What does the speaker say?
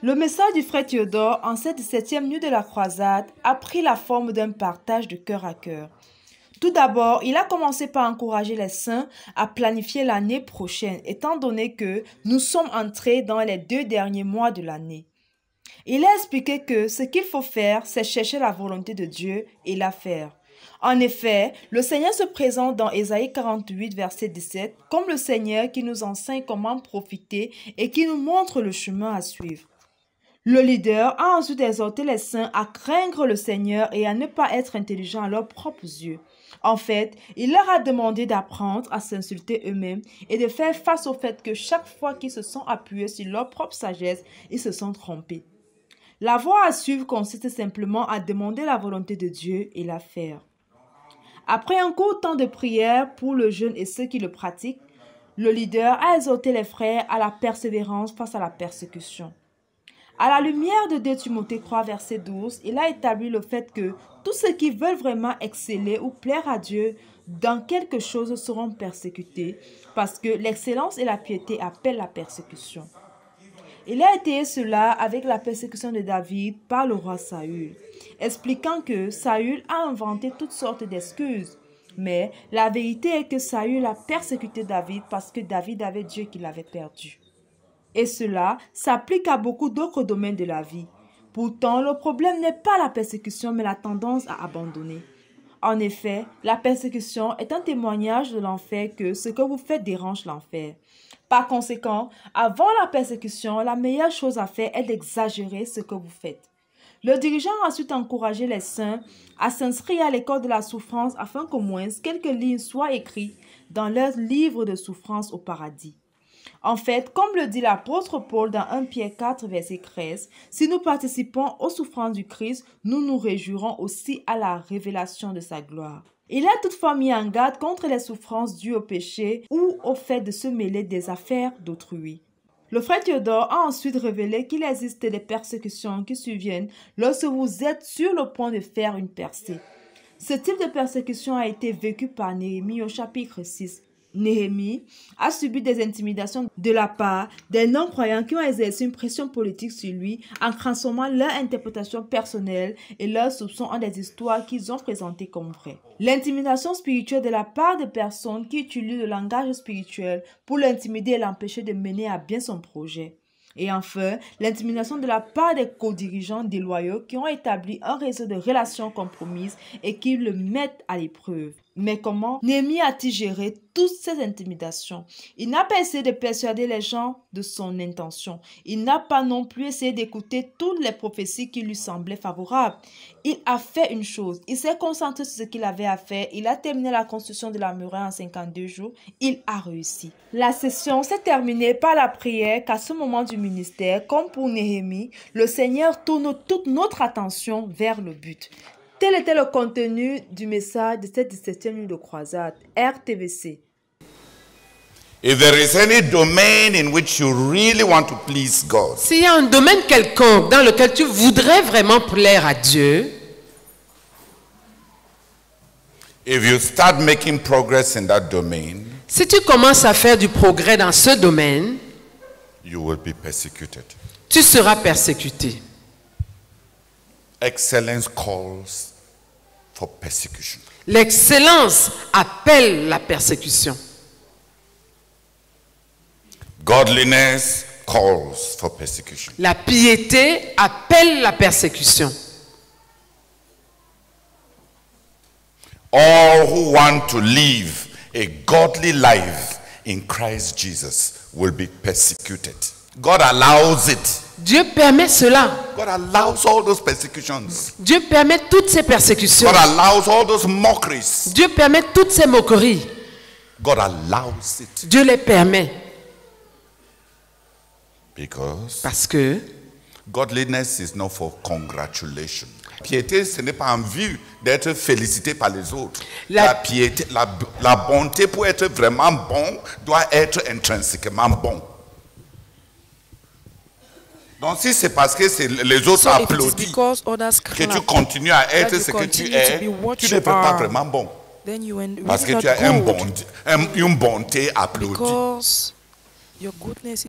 Le message du frère Théodore en cette 7e nuit de la croisade a pris la forme d'un partage de cœur à cœur. Tout d'abord, il a commencé par encourager les saints à planifier l'année prochaine, étant donné que nous sommes entrés dans les 2 derniers mois de l'année. Il a expliqué que ce qu'il faut faire, c'est chercher la volonté de Dieu et la faire. En effet, le Seigneur se présente dans Ésaïe 48, verset 17, comme le Seigneur qui nous enseigne comment profiter et qui nous montre le chemin à suivre. Le leader a ensuite exhorté les saints à craindre le Seigneur et à ne pas être intelligents à leurs propres yeux. En fait, il leur a demandé d'apprendre à s'insulter eux-mêmes et de faire face au fait que chaque fois qu'ils se sont appuyés sur leur propre sagesse, ils se sont trompés. La voie à suivre consiste simplement à demander la volonté de Dieu et la faire. Après un court temps de prière pour le jeûne et ceux qui le pratiquent, le leader a exhorté les frères à la persévérance face à la persécution. À la lumière de 2 Timothée 3, verset 12, il a établi le fait que tous ceux qui veulent vraiment exceller ou plaire à Dieu dans quelque chose seront persécutés parce que l'excellence et la piété appellent la persécution. Il a étayé cela avec la persécution de David par le roi Saül, expliquant que Saül a inventé toutes sortes d'excuses. Mais la vérité est que Saül a persécuté David parce que David avait Dieu qui l'avait perdu. Et cela s'applique à beaucoup d'autres domaines de la vie. Pourtant, le problème n'est pas la persécution, mais la tendance à abandonner. En effet, la persécution est un témoignage de l'enfer que ce que vous faites dérange l'enfer. Par conséquent, avant la persécution, la meilleure chose à faire est d'exagérer ce que vous faites. Le dirigeant a ensuite encouragé les saints à s'inscrire à l'école de la souffrance afin qu'au moins quelques lignes soient écrites dans leur livre de souffrance au paradis. En fait, comme le dit l'apôtre Paul dans 1 Pierre 4, verset 13, si nous participons aux souffrances du Christ, nous nous réjouirons aussi à la révélation de sa gloire. Il a toutefois mis en garde contre les souffrances dues au péché ou au fait de se mêler des affaires d'autrui. Le frère Théodore a ensuite révélé qu'il existe des persécutions qui surviennent lorsque vous êtes sur le point de faire une percée. Ce type de persécution a été vécu par Néhémie au chapitre 6. Néhémie a subi des intimidations de la part des non-croyants qui ont exercé une pression politique sur lui en transformant leur interprétation personnelle et leurs soupçons en des histoires qu'ils ont présentées comme vraies. L'intimidation spirituelle de la part de personnes qui utilisent le langage spirituel pour l'intimider et l'empêcher de mener à bien son projet. Et enfin, l'intimidation de la part des co-dirigeants déloyaux qui ont établi un réseau de relations compromises et qui le mettent à l'épreuve. Mais comment Néhémie a-t-il géré toutes ces intimidations? Il n'a pas essayé de persuader les gens de son intention. Il n'a pas non plus essayé d'écouter toutes les prophéties qui lui semblaient favorables. Il a fait une chose. Il s'est concentré sur ce qu'il avait à faire. Il a terminé la construction de la muraille en 52 jours. Il a réussi. La session s'est terminée par la prière qu'à ce moment du ministère, comme pour Néhémie, le Seigneur tourne toute notre attention vers le but. Tel était le contenu du message de cette 17e nuit de croisade, RTVC. If there is any domain in which you really want to please God, s'il y a un domaine quelconque dans lequel tu voudrais vraiment plaire à Dieu, if you start making progress in that domain, si tu commences à faire du progrès dans ce domaine, you will be persecuted. Tu seras persécuté. Excellence calls for persecution. L'excellence appelle la persécution. Godliness calls for persecution. La piété appelle la persécution. All who want to live a godly life in Christ Jesus will be persecuted. God allows it. Dieu permet cela. God allows all those persecutions. Dieu permet toutes ces persécutions. God allows all those mockeries. Dieu permet toutes ces moqueries. God allows it. Dieu les permet. Parce que godliness is not for congratulation. Piété, ce n'est pas en vue d'être félicité par les autres. La piété, la bonté pour être vraiment bon doit être intrinsèquement bon. Donc si c'est parce que les autres applaudissent que tu continues à être ce que tu es, tu ne peux pas vraiment bon. Parce que tu as une bonté applaudie.